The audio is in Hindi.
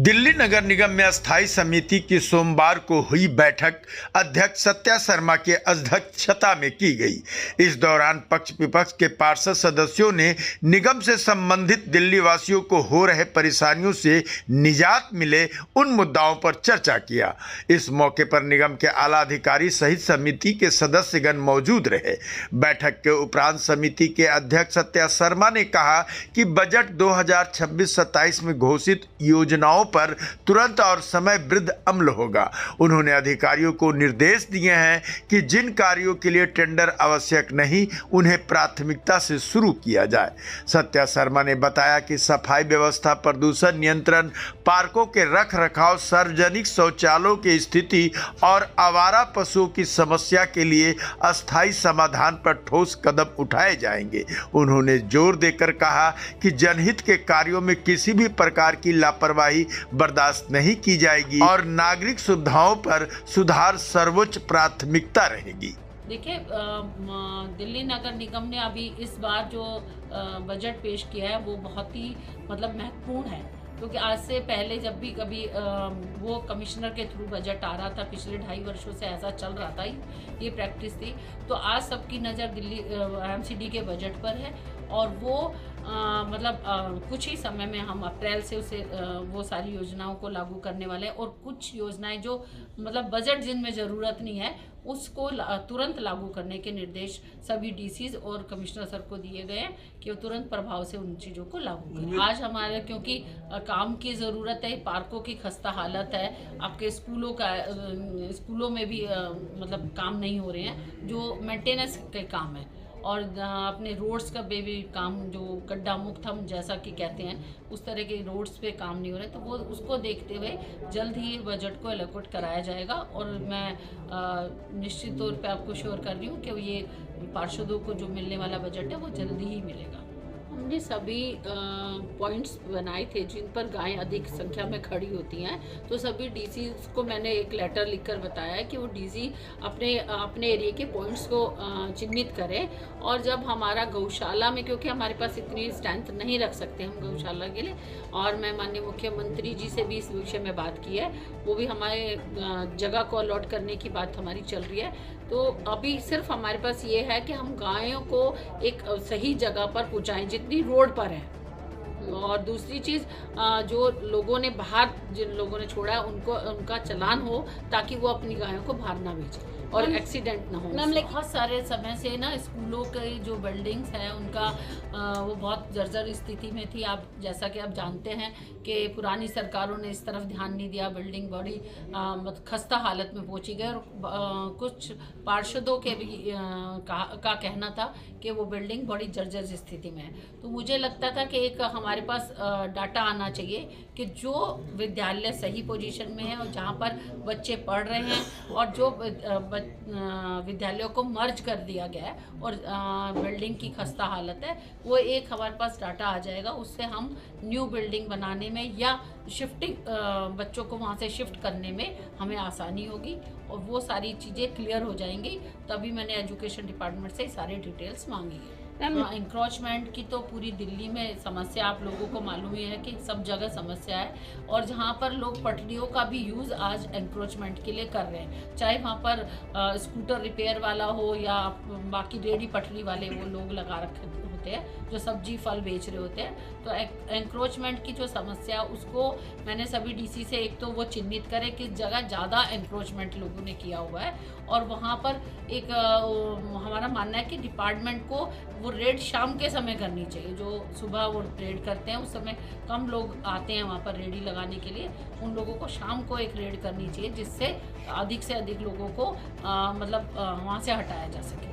दिल्ली नगर निगम में अस्थायी समिति की सोमवार को हुई बैठक अध्यक्ष सत्या शर्मा के अध्यक्षता में की गई। इस दौरान पक्ष विपक्ष के पार्षद सदस्यों ने निगम से संबंधित दिल्ली वासियों को हो रहे परेशानियों से निजात मिले उन मुद्दाओं पर चर्चा किया। इस मौके पर निगम के आला अधिकारी सहित समिति के सदस्यगण मौजूद रहे। बैठक के उपरांत समिति के अध्यक्ष सत्या शर्मा ने कहा कि बजट 2026-27 में घोषित योजनाओं पर तुरंत और समयबद्ध अमल होगा। उन्होंने अधिकारियों को निर्देश दिए हैं कि जिन कार्यों के लिए टेंडर आवश्यक नहीं, उन्हें प्राथमिकता से शुरू किया जाए। सत्या शर्मा ने बताया कि सफाई व्यवस्था, प्रदूषण नियंत्रण, पार्कों के रख रखाव, सार्वजनिक शौचालयों की स्थिति और आवारा पशुओं की समस्या के लिए अस्थायी समाधान पर ठोस कदम उठाए जाएंगे। उन्होंने जोर देकर कहा कि जनहित के कार्यों में किसी भी प्रकार की लापरवाही बर्दाश्त नहीं की जाएगी और नागरिक सुविधाओं पर सुधार सर्वोच्च प्राथमिकता रहेगी। देखिए, दिल्ली नगर निगम ने अभी इस बार जो बजट पेश किया है वो बहुत ही महत्वपूर्ण है, क्योंकि आज से पहले जब भी कभी वो कमिश्नर के थ्रू बजट आ रहा था, पिछले 2.5 वर्षों से ऐसा चल रहा था, ये प्रैक्टिस थी। तो आज सबकी नज़र दिल्ली एमसीडी के बजट पर है और वो कुछ ही समय में हम अप्रैल से उसे वो सारी योजनाओं को लागू करने वाले हैं। और कुछ योजनाएं जो बजट जिनमें ज़रूरत नहीं है उसको तुरंत लागू करने के निर्देश सभी डीसीज और कमिश्नर सर को दिए गए हैं कि वो तुरंत प्रभाव से उन चीज़ों को लागू करें। आज हमारे क्योंकि काम की ज़रूरत है, पार्कों की खस्ता हालत है, आपके स्कूलों में भी काम नहीं हो रहे हैं, जो मेंटेनेंस के काम है, और अपने रोड्स का भी काम, जो गड्ढा मुक्त हम जैसा कि कहते हैं उस तरह के रोड्स पे काम नहीं हो रहे, तो वो उसको देखते हुए जल्द ही बजट को एलोकेट कराया जाएगा। और मैं निश्चित तौर पे आपको श्योर कर रही हूँ कि ये पार्षदों को जो मिलने वाला बजट है वो जल्दी ही मिलेगा। हमने सभी पॉइंट्स बनाए थे जिन पर गायें अधिक संख्या में खड़ी होती हैं, तो सभी डीसी को मैंने एक लेटर लिखकर बताया है कि वो डीसी अपने एरिया के पॉइंट्स को चिन्हित करें। और जब हमारा गौशाला में, क्योंकि हमारे पास इतनी स्ट्रेंथ नहीं रख सकते हम गौशाला के लिए, और मैं माननीय मुख्यमंत्री जी से भी इस विषय में बात की है, वो भी हमारे जगह को अलॉट करने की बात हमारी चल रही है। तो अभी सिर्फ हमारे पास ये है कि हम गायों को एक सही जगह पर पहुँचाएं जितनी रोड पर है। और दूसरी चीज़, जो लोगों ने बाहर, जिन लोगों ने छोड़ा है उनका चालान हो, ताकि वो अपनी गायों को बाहर ना बेचें और एक्सीडेंट ना हो। बहुत सारे समय से ना स्कूलों की जो बिल्डिंग्स हैं उनका वो बहुत जर्जर स्थिति में थी। आप जैसा कि आप जानते हैं कि पुरानी सरकारों ने इस तरफ ध्यान नहीं दिया, बिल्डिंग बड़ी खस्ता हालत में पहुंची गई। और कुछ पार्षदों के भी का कहना था कि वो बिल्डिंग बड़ी जर्जर स्थिति में है। तो मुझे लगता था कि एक हमारे पास डाटा आना चाहिए कि जो विद्यालय सही पोजीशन में है और जहाँ पर बच्चे पढ़ रहे हैं, और जो विद्यालयों को मर्ज कर दिया गया है और बिल्डिंग की खस्ता हालत है, वो एक हमारे पास डाटा आ जाएगा। उससे हम न्यू बिल्डिंग बनाने में या शिफ्टिंग बच्चों को वहाँ से शिफ्ट करने में हमें आसानी होगी और वो सारी चीज़ें क्लियर हो जाएंगी। तभी मैंने एजुकेशन डिपार्टमेंट से सारी डिटेल्स मांगी है। इंक्रोचमेंट की तो पूरी दिल्ली में समस्या आप लोगों को मालूम ही है कि सब जगह समस्या है, और जहाँ पर लोग पटरियों का भी यूज़ आज इंक्रोचमेंट के लिए कर रहे हैं, चाहे वहाँ पर स्कूटर रिपेयर वाला हो या बाकी रेडी पटरी वाले वो लोग लगा रखे होते हैं जो सब्जी फल बेच रहे होते हैं। तो एंक्रोचमेंट की जो समस्या है उसको मैंने सभी डीसी से एक तो वो चिन्हित करें किस जगह ज़्यादा एंक्रोचमेंट लोगों ने किया हुआ है, और वहाँ पर एक हमारा मानना है कि डिपार्टमेंट को वो रेड शाम के समय करनी चाहिए। जो सुबह वो रेड करते हैं उस समय कम लोग आते हैं वहाँ पर रेडी लगाने के लिए, उन लोगों को शाम को एक रेड करनी चाहिए जिससे अधिक से अधिक लोगों को वहाँ से हटाया जा सके।